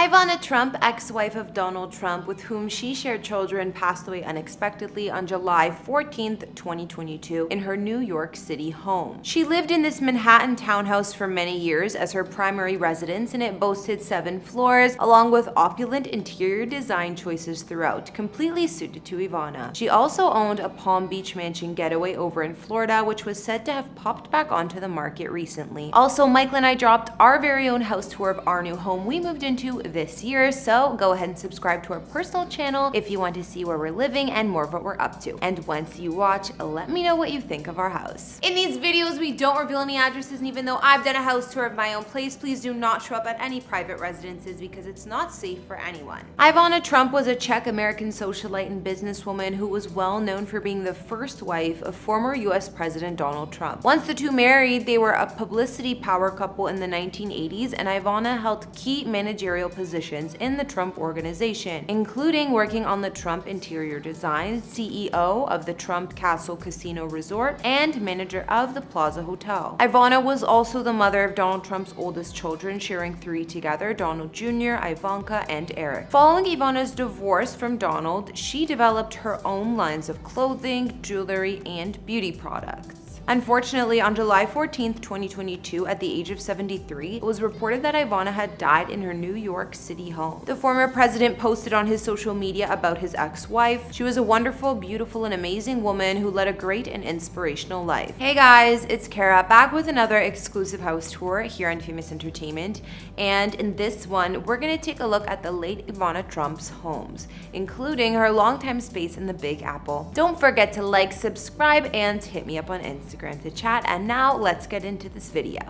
Ivana Trump, ex-wife of Donald Trump, with whom she shared children, passed away unexpectedly on July 14, 2022, in her New York City home. She lived in this Manhattan townhouse for many years as her primary residence, and it boasted 7 floors, along with opulent interior design choices throughout, completely suited to Ivana. She also owned a Palm Beach mansion getaway over in Florida, which was said to have popped back onto the market recently. Also, Michael and I dropped our very own house tour of our new home we moved into this year, so go ahead and subscribe to our personal channel if you want to see where we're living and more of what we're up to. And once you watch, let me know what you think of our house. In these videos, we don't reveal any addresses, and even though I've done a house tour of my own place, please do not show up at any private residences because it's not safe for anyone. Ivana Trump was a Czech-American socialite and businesswoman who was well known for being the first wife of former US President Donald Trump. Once the two married, they were a publicity power couple in the 1980s, and Ivana held key managerial positions in the Trump organization, including working on the Trump interior design, CEO of the Trump Castle Casino Resort, and manager of the Plaza Hotel. Ivana was also the mother of Donald Trump's oldest children, sharing 3 together: Donald Jr., Ivanka, and Eric. Following Ivana's divorce from Donald, she developed her own lines of clothing, jewelry, and beauty products. Unfortunately, on July 14, 2022, at the age of 73, it was reported that Ivana had died in her New York City home. The former president posted on his social media about his ex-wife. She was a wonderful, beautiful, and amazing woman who led a great and inspirational life. Hey guys, it's Kara, back with another exclusive house tour here on Famous Entertainment. And in this one, we're going to take a look at the late Ivana Trump's homes, including her longtime space in the Big Apple. Don't forget to like, subscribe, and hit me up on Instagram to chat. And now let's get into this video.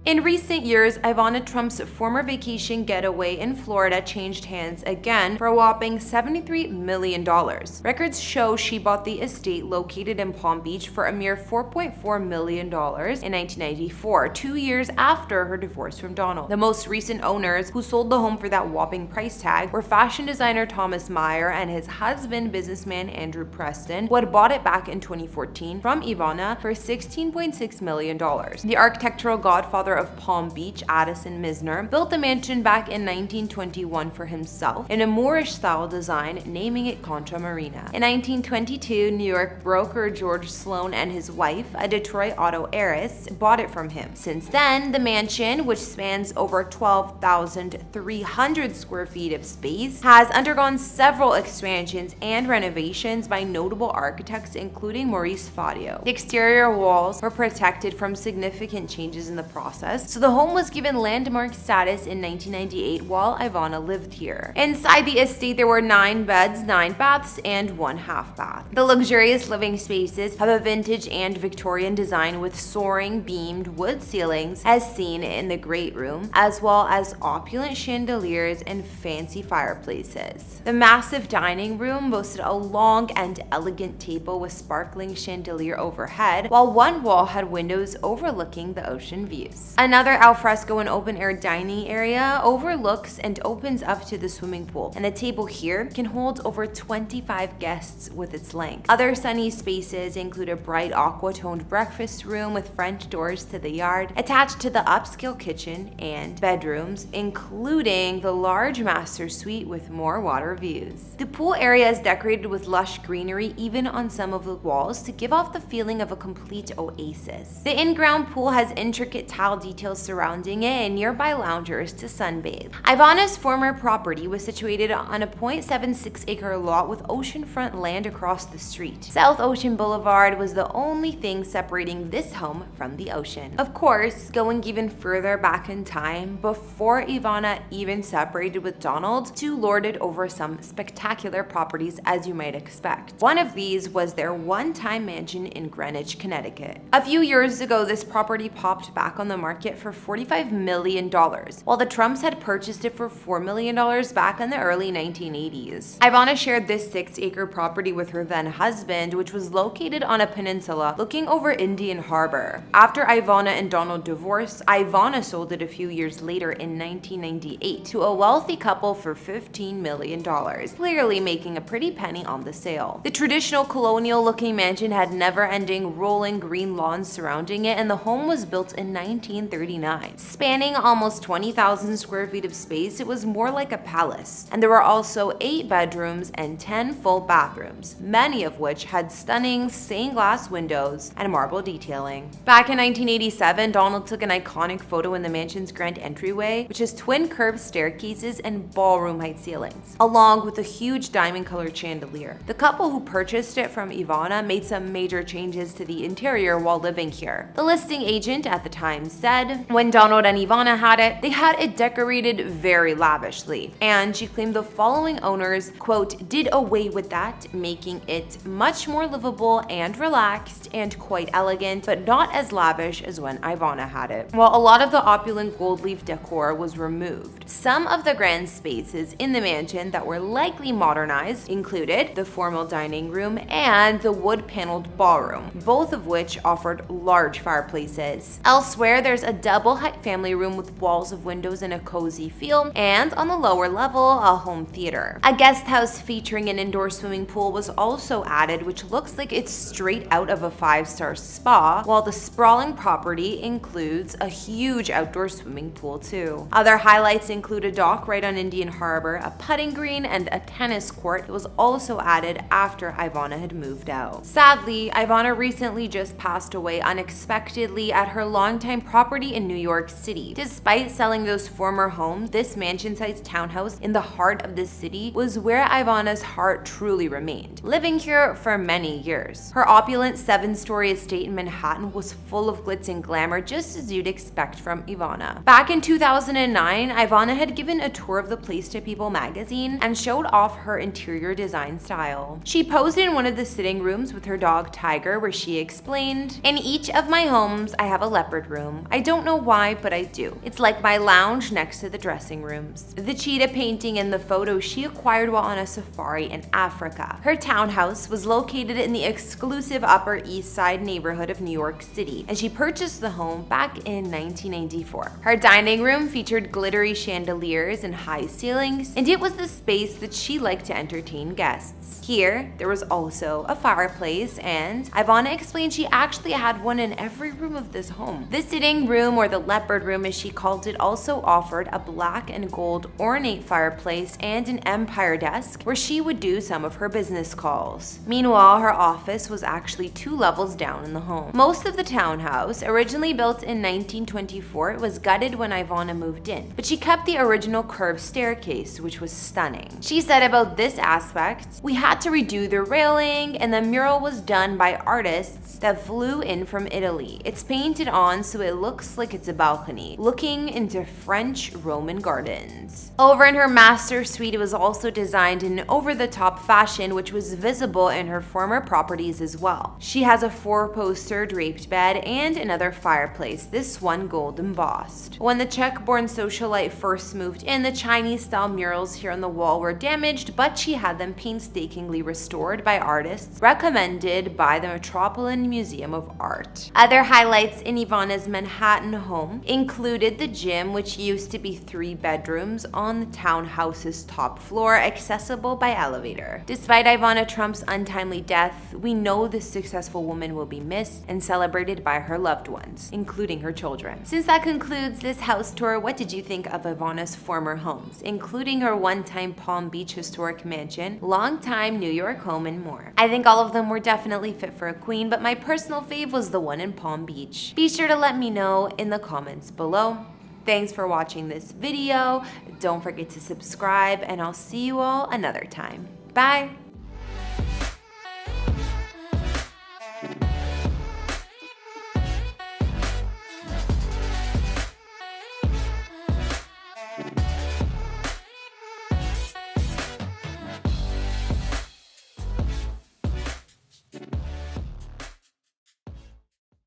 In recent years, Ivana Trump's former vacation getaway in Florida changed hands again for a whopping $73 million. Records show she bought the estate located in Palm Beach for a mere $4.4 million in 1994, 2 years after her divorce from Donald. The most recent owners who sold the home for that whopping price tag were fashion designer Thomas Meyer and his husband, businessman Andrew Preston, who had bought it back in 2014 from Ivana for $16.6 million. The architectural godfather of Palm Beach, Addison Misner, built the mansion back in 1921 for himself in a Moorish-style design, naming it Contra Marina. In 1922, New York broker George Sloan and his wife, a Detroit auto heiress, bought it from him. Since then, the mansion, which spans over 12,300 square feet of space, has undergone several expansions and renovations by notable architects, including Maurice Fadio. The exterior walls were protected from significant changes in the process, so the home was given landmark status in 1998 while Ivana lived here. Inside the estate, there were 9 beds, 9 baths, and 1 half bath. The luxurious living spaces have a vintage and Victorian design with soaring beamed wood ceilings as seen in the great room, as well as opulent chandeliers and fancy fireplaces. The massive dining room boasted a long and elegant table with sparkling chandelier overhead, while one wall had windows overlooking the ocean views. Another alfresco and open-air dining area overlooks and opens up to the swimming pool, and the table here can hold over 25 guests with its length. Other sunny spaces include a bright aqua-toned breakfast room with French doors to the yard, attached to the upscale kitchen and bedrooms, including the large master suite with more water views. The pool area is decorated with lush greenery even on some of the walls to give off the feeling of a complete oasis. The in-ground pool has intricate tile details surrounding it and nearby loungers to sunbathe. Ivana's former property was situated on a 0.76-acre lot with oceanfront land across the street. South Ocean Boulevard was the only thing separating this home from the ocean. Of course, going even further back in time, before Ivana even separated with Donald, two lorded over some spectacular properties, as you might expect. One of these was their one-time mansion in Greenwich, Connecticut. A few years ago, this property popped back on the market market for $45 million, while the Trumps had purchased it for $4 million back in the early 1980s. Ivana shared this 6-acre property with her then husband, which was located on a peninsula looking over Indian Harbor. After Ivana and Donald divorced, Ivana sold it a few years later in 1998 to a wealthy couple for $15 million, clearly making a pretty penny on the sale. The traditional colonial-looking mansion had never-ending rolling green lawns surrounding it, and the home was built in 1939. Spanning almost 20,000 square feet of space, it was more like a palace, and there were also 8 bedrooms and 10 full bathrooms, many of which had stunning stained glass windows and marble detailing. Back in 1987, Donald took an iconic photo in the mansion's grand entryway, which has twin curved staircases and ballroom-height ceilings, along with a huge diamond-colored chandelier. The couple who purchased it from Ivana made some major changes to the interior while living here. The listing agent at the time said, when Donald and Ivana had it, they had it decorated very lavishly, and she claimed the following owners, quote, did away with that, making it much more livable and relaxed and quite elegant, but not as lavish as when Ivana had it. While a lot of the opulent gold leaf decor was removed, some of the grand spaces in the mansion that were likely modernized included the formal dining room and the wood-paneled ballroom, both of which offered large fireplaces. Elsewhere, there's a double-height family room with walls of windows and a cozy feel, and on the lower level, a home theater. A guest house featuring an indoor swimming pool was also added, which looks like it's straight out of a 5-star spa, while the sprawling property includes a huge outdoor swimming pool too. Other highlights include a dock right on Indian Harbor, a putting green, and a tennis court that was also added after Ivana had moved out. Sadly, Ivana recently just passed away unexpectedly at her longtime property in New York City. Despite selling those former homes, this mansion-sized townhouse in the heart of the city was where Ivana's heart truly remained, living here for many years. Her opulent 7-story estate in Manhattan was full of glitz and glamour, just as you'd expect from Ivana. Back in 2009, Ivana had given a tour of the place to People magazine and showed off her interior design style. She posed in one of the sitting rooms with her dog Tiger, where she explained, in each of my homes, I have a leopard room. I don't know why, but I do. It's like my lounge next to the dressing rooms. The cheetah painting in the photo she acquired while on a safari in Africa. Her townhouse was located in the exclusive Upper East Side neighborhood of New York City, and she purchased the home back in 1994. Her dining room featured glittery chandeliers and high ceilings, and it was the space that she liked to entertain guests. Here, there was also a fireplace, and Ivana explained she actually had one in every room of this home. The sitting room, or the leopard room as she called it, also offered a black and gold ornate fireplace and an empire desk where she would do some of her business calls. Meanwhile, her office was actually 2 levels down in the home. Most of the townhouse, originally built in 1924, was gutted when Ivana moved in, but she kept the original curved staircase, which was stunning. She said about this aspect, we had to redo the railing, and the mural was done by artists that flew in from Italy. It's painted on so it looks like it's a balcony, looking into French Roman gardens. Over in her master suite, it was also designed in over-the-top fashion, which was visible in her former properties as well. She has a 4-poster draped bed and another fireplace, this one gold embossed. When the Czech-born socialite first moved in, the Chinese-style murals here on the wall were damaged, but she had them painstakingly restored by artists recommended by the Metropolitan Museum of Art. Other highlights in Ivana's Manhattan home included the gym, which used to be 3 bedrooms on the townhouse's top floor, accessible by elevator. Despite Ivana Trump's untimely death, we know this successful woman will be missed and celebrated by her loved ones, including her children. Since that concludes this house tour, what did you think of Ivana's former homes, including her one-time Palm Beach historic mansion, long-time New York home, and more? I think all of them were definitely fit for a queen, but my personal fave was the one in Palm Beach. Be sure to let me know in the comments below. Thanks for watching this video. Don't forget to subscribe, and I'll see you all another time. Bye!